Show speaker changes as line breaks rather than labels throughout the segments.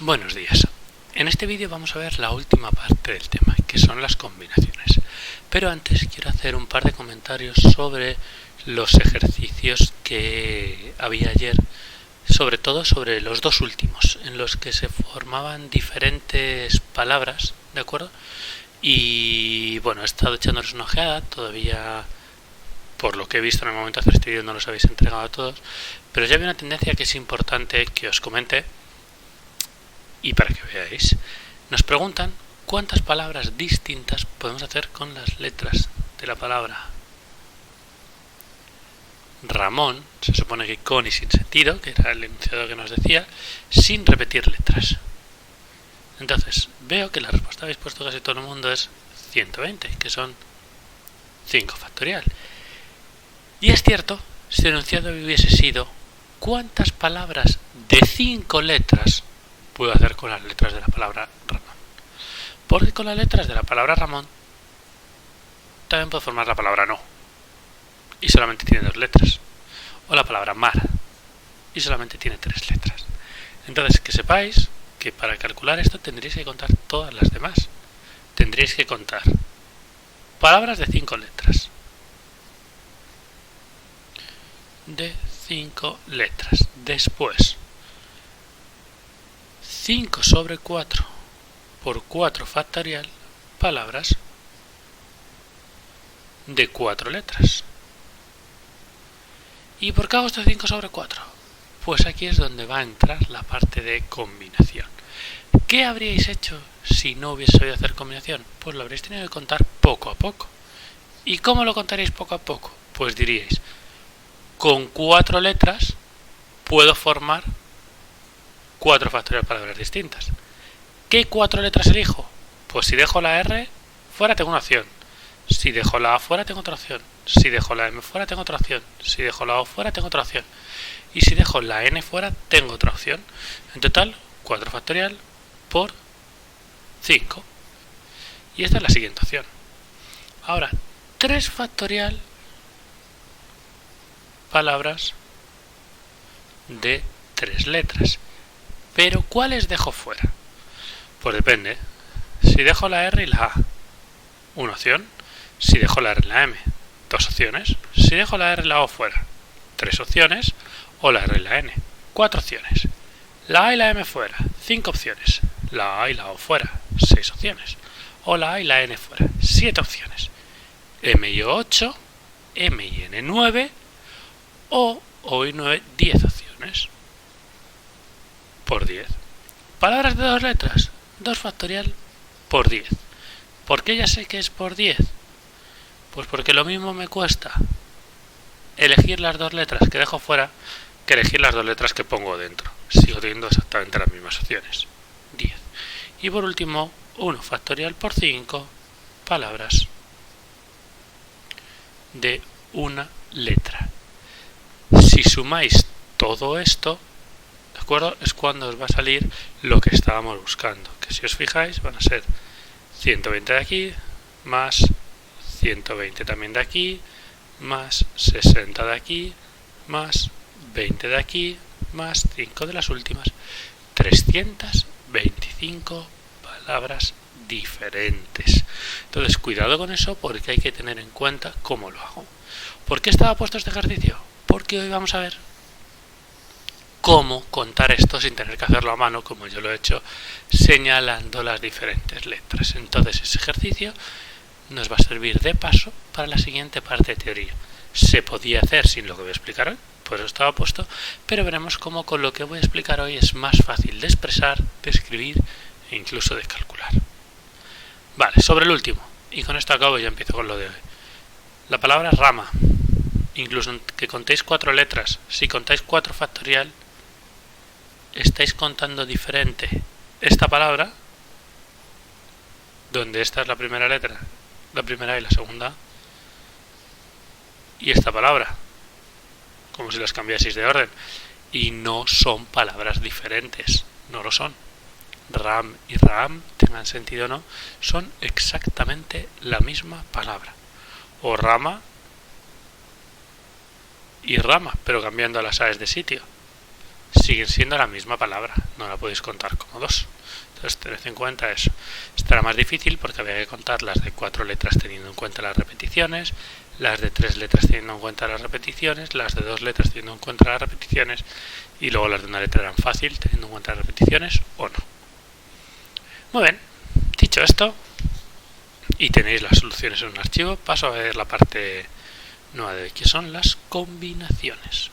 Buenos días. En este vídeo vamos a ver la última parte del tema, que son las combinaciones. Pero antes quiero hacer un par de comentarios sobre los ejercicios que había ayer, sobre todo sobre los dos últimos, en los que se formaban diferentes palabras, ¿de acuerdo? Y bueno, he estado echándoles una ojeada, todavía por lo que he visto en el momento de hacer este vídeo no los habéis entregado a todos, pero ya había una tendencia que es importante que os comente. Y para que veáis, nos preguntan cuántas palabras distintas podemos hacer con las letras de la palabra Ramón, se supone que con y sin sentido, que era el enunciado que nos decía, sin repetir letras. Entonces, veo que la respuesta que habéis puesto casi todo el mundo es 120, que son 5 factorial. Y es cierto, si el enunciado hubiese sido ¿cuántas palabras de 5 letras puedo hacer con las letras de la palabra Ramón? Porque con las letras de la palabra Ramón también puedo formar la palabra no, y solamente tiene 2 letras, o la palabra mar, y solamente tiene 3 letras. Entonces, que sepáis que para calcular esto tendréis que contar todas las demás. Tendréis que contar palabras de 5 letras. De 5 letras. Después, 5 sobre 4 por 4 factorial, palabras de 4 letras. ¿Y por qué hago esto 5 sobre 4? Pues aquí es donde va a entrar la parte de combinación. ¿Qué habríais hecho si no hubiese sabido hacer combinación? Pues lo habréis tenido que contar poco a poco. ¿Y cómo lo contaréis poco a poco? Pues diríais, con 4 letras puedo formar 4 factorial palabras distintas. ¿Qué 4 letras elijo? Pues si dejo la R fuera tengo una opción. Si dejo la A fuera tengo otra opción. Si dejo la M fuera tengo otra opción. Si dejo la O fuera tengo otra opción. Y si dejo la N fuera tengo otra opción. En total, 4 factorial por 5. Y esta es la siguiente opción. Ahora, 3 factorial palabras de 3 letras. Pero ¿cuáles dejo fuera? Pues depende. Si dejo la R y la A, una opción. Si dejo la R y la M, 2 opciones. Si dejo la R y la O fuera, 3 opciones. O la R y la N, 4 opciones. La A y la M fuera, 5 opciones. La A y la O fuera, 6 opciones. O la A y la N fuera, 7 opciones. M y O 8, M y N 9, O y 9, 10 opciones. Por 10. Palabras de 2 letras, 2 factorial por 10. ¿Por qué ya sé que es por 10? Pues porque lo mismo me cuesta elegir las 2 letras que dejo fuera que elegir las 2 letras que pongo dentro. Sigo teniendo exactamente las mismas opciones. 10. Y por último, 1 factorial por 5 palabras de una letra. Si sumáis todo esto, ¿de acuerdo? Es cuando os va a salir lo que estábamos buscando. Que si os fijáis van a ser 120 de aquí, más 120 también de aquí, más 60 de aquí, más 20 de aquí, más 5 de las últimas. 325 palabras diferentes. Entonces, cuidado con eso porque hay que tener en cuenta cómo lo hago. ¿Por qué estaba puesto este ejercicio? Porque hoy vamos a ver cómo contar esto sin tener que hacerlo a mano, como yo lo he hecho, señalando las diferentes letras. Entonces, ese ejercicio nos va a servir de paso para la siguiente parte de teoría. Se podía hacer sin lo que voy a explicar hoy, por eso estaba puesto, pero veremos cómo con lo que voy a explicar hoy es más fácil de expresar, de escribir e incluso de calcular. Vale, sobre el último, y con esto acabo y ya empiezo con lo de hoy. La palabra rama, incluso que contéis 4 letras, si contáis 4 factorial, estáis contando diferente esta palabra, donde esta es la primera letra, la primera y la segunda, y esta palabra, como si las cambiaseis de orden, y no son palabras diferentes, no lo son. Ram y ram, tengan sentido o no, son exactamente la misma palabra, o rama y rama, pero cambiando las aes de sitio. siguen siendo la misma palabra, no la podéis contar como dos. Entonces tened en cuenta eso. Estará más difícil porque había que contar las de 4 letras teniendo en cuenta las repeticiones, las de 3 letras teniendo en cuenta las repeticiones, las de 2 letras teniendo en cuenta las repeticiones, y luego las de una letra eran fácil teniendo en cuenta las repeticiones o no. Muy bien, dicho esto, y tenéis las soluciones en un archivo, paso a ver la parte nueva de hoy, que son las combinaciones.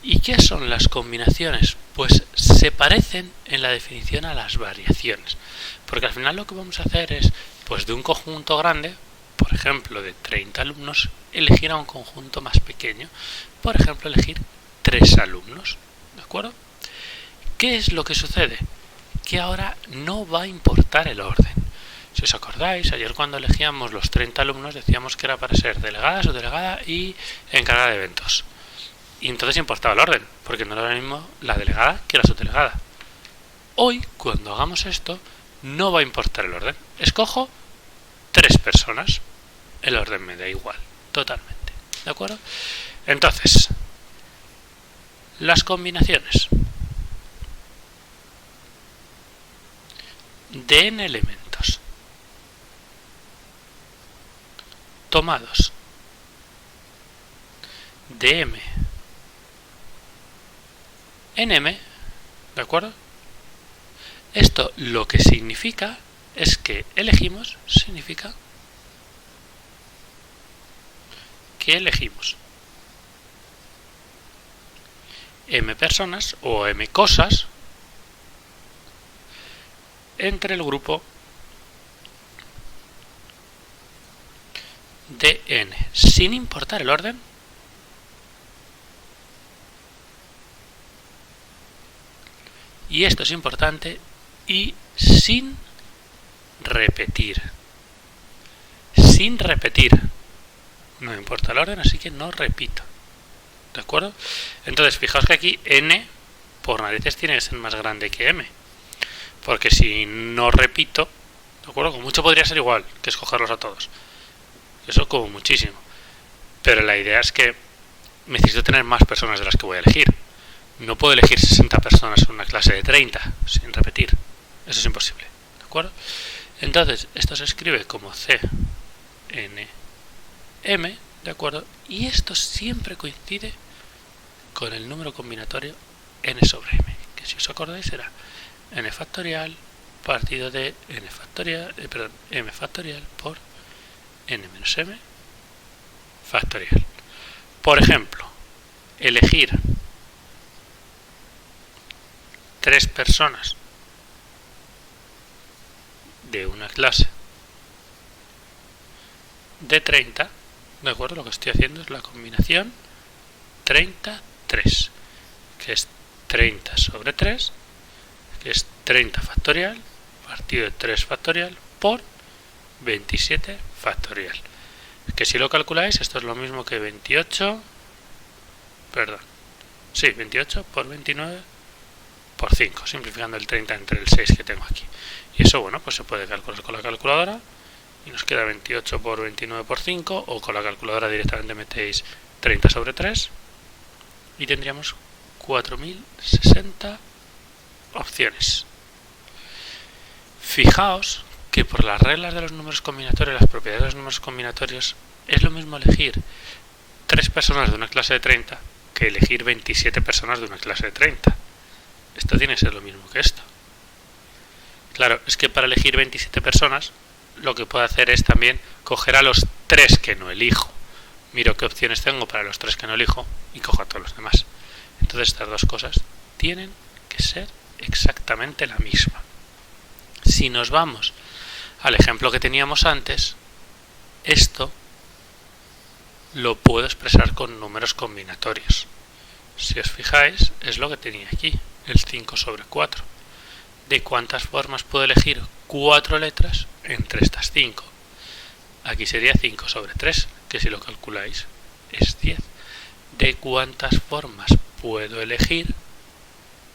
¿Y qué son las combinaciones? Pues se parecen en la definición a las variaciones, porque al final lo que vamos a hacer es, pues de un conjunto grande, por ejemplo de 30 alumnos, elegir a un conjunto más pequeño, por ejemplo elegir 3 alumnos, ¿de acuerdo? ¿Qué es lo que sucede? Que ahora no va a importar el orden. Si os acordáis, ayer cuando elegíamos los 30 alumnos decíamos que era para ser delegada, subdelegada y encargada de eventos. Y entonces importaba el orden, porque no era lo mismo la delegada que la subdelegada. Hoy, cuando hagamos esto, no va a importar el orden. Escojo 3 personas. El orden me da igual, totalmente. ¿De acuerdo? Entonces, las combinaciones de n elementos tomados de m en m, ¿de acuerdo? Esto lo que significa es que elegimos, significa que elegimos m personas o m cosas entre el grupo de n, sin importar el orden, y esto es importante, y sin repetir. Sin repetir. No importa el orden, así que no repito. ¿De acuerdo? Entonces, fijaos que aquí n, por narices, tiene que ser más grande que m. Porque si no repito, ¿de acuerdo? Con mucho podría ser igual que escogerlos a todos. Eso como muchísimo. Pero la idea es que necesito tener más personas de las que voy a elegir. No puedo elegir 60 personas en una clase de 30 sin repetir. Eso es imposible. ¿De acuerdo? Entonces, esto se escribe como C, N, M, ¿de acuerdo? Y esto siempre coincide con el número combinatorio n sobre m, que si os acordáis era n factorial partido de n factorial, m factorial por n menos m factorial. Por ejemplo, elegir 3 personas de una clase de 30, ¿de acuerdo? Lo que estoy haciendo es la combinación 33, que es 30 sobre 3, que es 30 factorial, partido de 3 factorial por 27 factorial. Que si lo calculáis, esto es lo mismo que 28 por 29 por 5, simplificando el 30 entre el 6 que tengo aquí. Y eso, bueno, pues se puede calcular con la calculadora y nos queda 28 por 29 por 5, o con la calculadora directamente metéis 30 sobre 3 y tendríamos 4060 opciones. Fijaos que por las reglas de los números combinatorios, las propiedades de los números combinatorios, es lo mismo elegir 3 personas de una clase de 30 que elegir 27 personas de una clase de 30. Esto tiene que ser lo mismo que esto. Claro, es que para elegir 27 personas, lo que puedo hacer es también coger a los 3 que no elijo. Miro qué opciones tengo para los 3 que no elijo y cojo a todos los demás. Entonces estas dos cosas tienen que ser exactamente la misma. Si nos vamos al ejemplo que teníamos antes, esto lo puedo expresar con números combinatorios. Si os fijáis, es lo que tenía aquí, el 5 sobre 4. ¿De cuántas formas puedo elegir 4 letras entre estas 5? Aquí sería 5 sobre 3, que si lo calculáis es 10. ¿De cuántas formas puedo elegir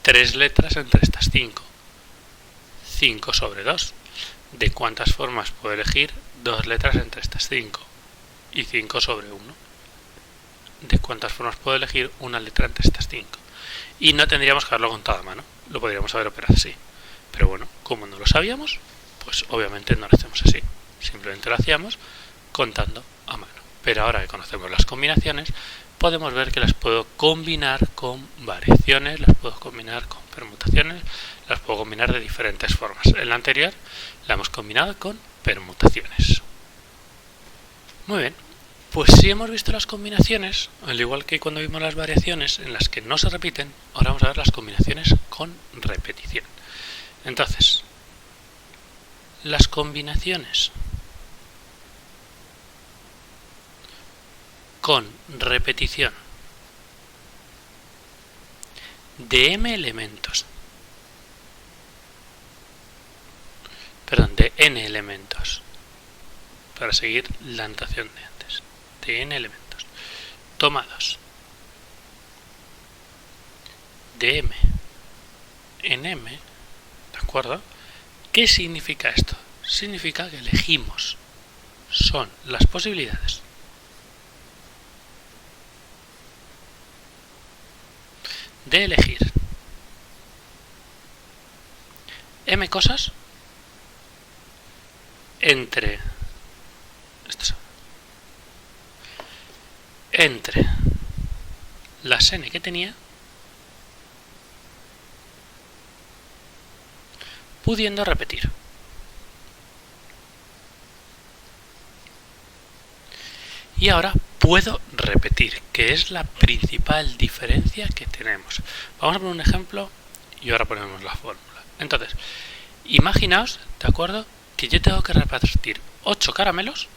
3 letras entre estas 5? 5 sobre 2. ¿De cuántas formas puedo elegir 2 letras entre estas 5? Y 5 sobre 1. de cuántas formas puedo elegir una letra entre estas 5. Y no tendríamos que haberlo contado a mano, lo podríamos haber operado así. Pero bueno, como no lo sabíamos, pues obviamente no lo hacemos así. Simplemente lo hacíamos contando a mano. Pero ahora que conocemos las combinaciones, podemos ver que las puedo combinar con variaciones, las puedo combinar con permutaciones, las puedo combinar de diferentes formas. En la anterior la hemos combinado con permutaciones. Muy bien, pues si hemos visto las combinaciones, al igual que cuando vimos las variaciones en las que no se repiten, ahora vamos a ver las combinaciones con repetición. Entonces, las combinaciones con repetición de m elementos, de n elementos, para seguir la notación de antes, de n elementos, tomados de m en m, ¿de acuerdo? ¿Qué significa esto? Significa que elegimos, son las posibilidades de elegir m cosas entre las n que tenía, pudiendo repetir. Y ahora puedo repetir, que es la principal diferencia que tenemos. Vamos a poner un ejemplo y ahora ponemos la fórmula. Entonces, imaginaos, ¿de acuerdo?, que yo tengo que repartir 8 caramelos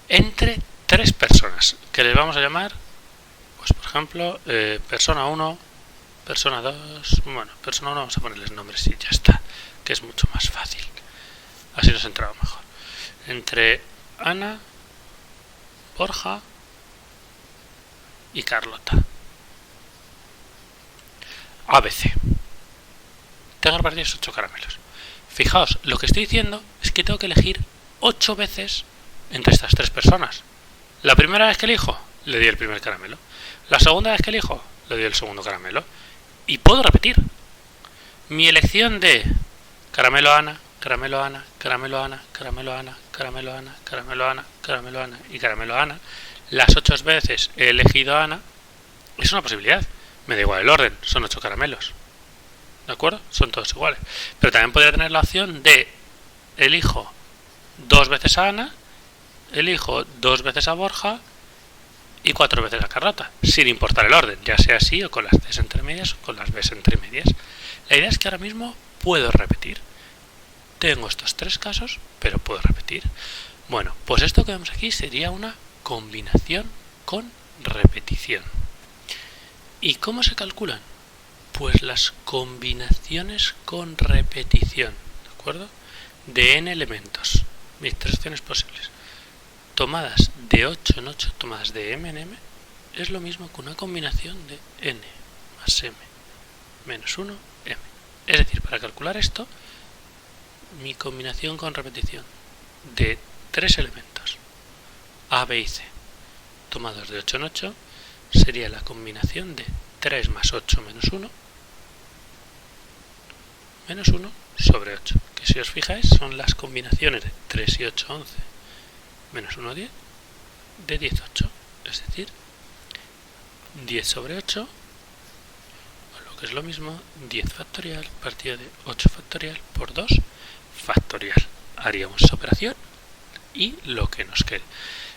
entre 3 personas, que les vamos a llamar, pues por ejemplo, persona 1, persona 2, bueno, persona 1 vamos a ponerles nombres y ya está, que es mucho más fácil. Así nos entraba mejor. Entre Ana, Borja y Carlota. ABC. Tengo que repartir 8 caramelos. Fijaos, lo que estoy diciendo es que tengo que elegir 8 veces entre estas 3 personas. La primera vez que elijo, le di el primer caramelo. La segunda vez que elijo, le di el segundo caramelo. Y puedo repetir. Mi elección de caramelo Ana, caramelo Ana, caramelo Ana, caramelo Ana, caramelo Ana, caramelo Ana, caramelo Ana y caramelo Ana, las 8 veces he elegido a Ana, es una posibilidad. Me da igual el orden, son 8 caramelos. ¿De acuerdo? Son todos iguales. Pero también podría tener la opción de elijo 2 veces a Ana, elijo 2 veces a Borja y 4 veces a Carlota, sin importar el orden, ya sea así o con las Cs entre medias o con las Bs entre medias. La idea es que ahora mismo puedo repetir. Tengo estos 3 casos, pero puedo repetir. Bueno, pues esto que vemos aquí sería una combinación con repetición. ¿Y cómo se calculan? Pues las combinaciones con repetición, ¿de acuerdo?, de n elementos, mis 3 opciones posibles, tomadas de 8 en 8, tomadas de m en m, es lo mismo que una combinación de n más m menos 1, m. Es decir, para calcular esto, mi combinación con repetición de 3 elementos, a, b y c, tomados de 8 en 8, sería la combinación de 3 más 8 menos 1, menos 1 sobre 8, que si os fijáis son las combinaciones de 3 y 8, 11, menos 1, 10, de 10, 8, es decir, 10 sobre 8, o lo que es lo mismo, 10 factorial partido de 8 factorial por 2 factorial. Haríamos esa operación y lo que nos quede.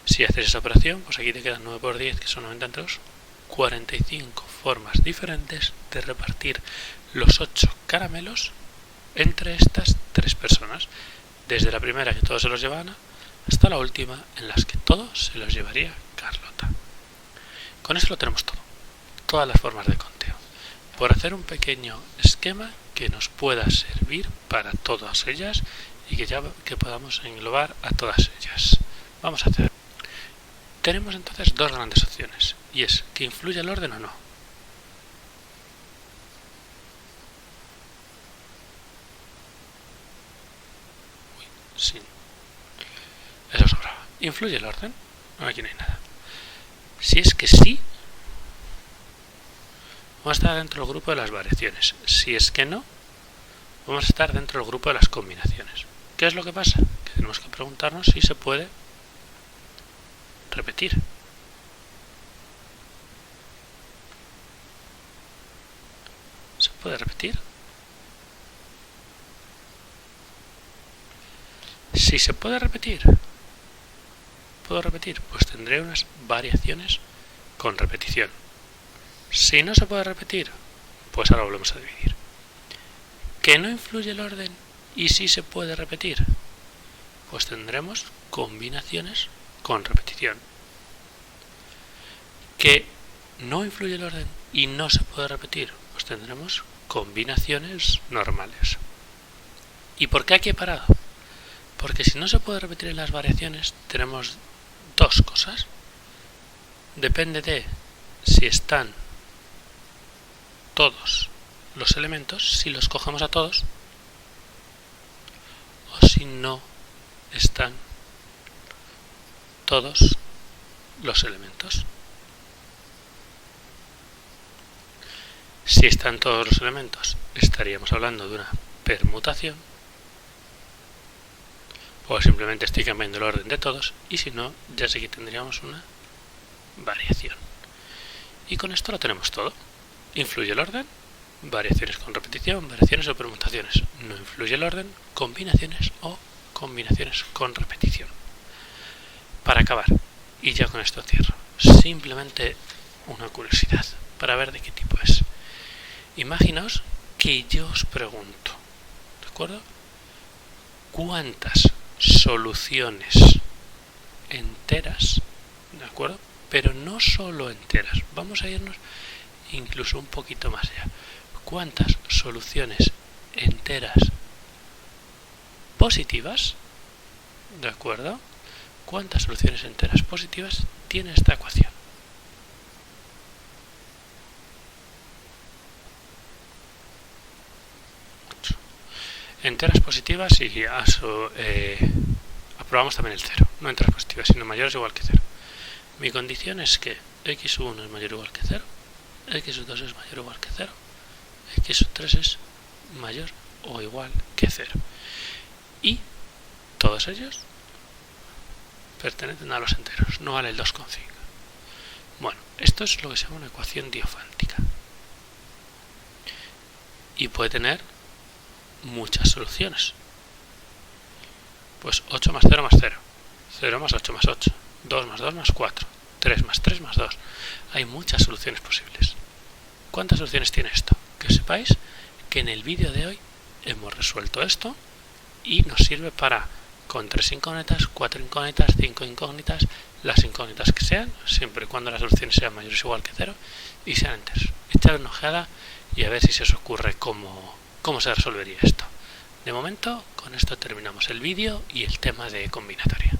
Si haces esa operación, pues aquí te quedan 9 por 10, que son 90 entre 2, 45 formas diferentes de repartir los 8 caramelos entre estas 3 personas, desde la primera que todos se los lleva Ana hasta la última en las que todos se los llevaría Carlota. Con eso lo tenemos todo, todas las formas de conteo, por hacer un pequeño esquema que nos pueda servir para todas ellas y que podamos englobar a todas ellas. Vamos a hacer. Tenemos entonces 2 grandes opciones, y es que influya el orden o no. Sí, eso sobra. ¿Influye el orden? No, aquí no hay nada. Si es que sí, vamos a estar dentro del grupo de las variaciones. Si es que no, vamos a estar dentro del grupo de las combinaciones. ¿Qué es lo que pasa? Que tenemos que preguntarnos si se puede repetir. ¿Se puede repetir? Si se puede repetir, ¿puedo repetir? Pues tendré unas variaciones con repetición. Si no se puede repetir, pues ahora volvemos a dividir. ¿Que no influye el orden y sí se puede repetir? Pues tendremos combinaciones con repetición. ¿Que no influye el orden y no se puede repetir? Pues tendremos combinaciones normales. ¿Y por qué aquí he parado? Porque si no se puede repetir en las variaciones, tenemos dos cosas. Depende de si están todos los elementos, si los cogemos a todos, o si no están todos los elementos. Si están todos los elementos, estaríamos hablando de una permutación, o simplemente estoy cambiando el orden de todos, y si no, ya sí que tendríamos una variación. Y con esto lo tenemos todo. ¿Influye el orden? Variaciones con repetición, variaciones o permutaciones. No influye el orden, combinaciones o combinaciones con repetición. Para acabar, y ya con esto cierro, simplemente una curiosidad para ver de qué tipo es. Imaginaos que yo os pregunto, ¿de acuerdo? ¿Cuántas soluciones enteras, ¿de acuerdo? Pero no solo enteras, vamos a irnos incluso un poquito más allá. ¿Cuántas soluciones enteras positivas, ¿de acuerdo? ¿Cuántas soluciones enteras positivas tiene esta ecuación? Enteras positivas y aprobamos también el 0. No enteras positivas, sino mayores o igual que 0. Mi condición es que x1 es mayor o igual que 0, x2 es mayor o igual que 0, x3 es mayor o igual que 0. Y todos ellos pertenecen a los enteros, no vale el 2,5. Bueno, esto es lo que se llama una ecuación diofántica. Y puede tener muchas soluciones. Pues 8 más 0 más 0, 0 más 8 más 8, 2 más 2 más 4, 3 más 3 más 2. Hay muchas soluciones posibles. ¿Cuántas soluciones tiene esto? Que sepáis que en el vídeo de hoy hemos resuelto esto y nos sirve para, con 3 incógnitas, 4 incógnitas, 5 incógnitas, las incógnitas que sean, siempre y cuando las soluciones sean mayores o igual que 0 y sean enteros. Echad una ojeada y a ver si se os ocurre cómo se resolvería esto. De momento, con esto terminamos el vídeo y el tema de combinatoria.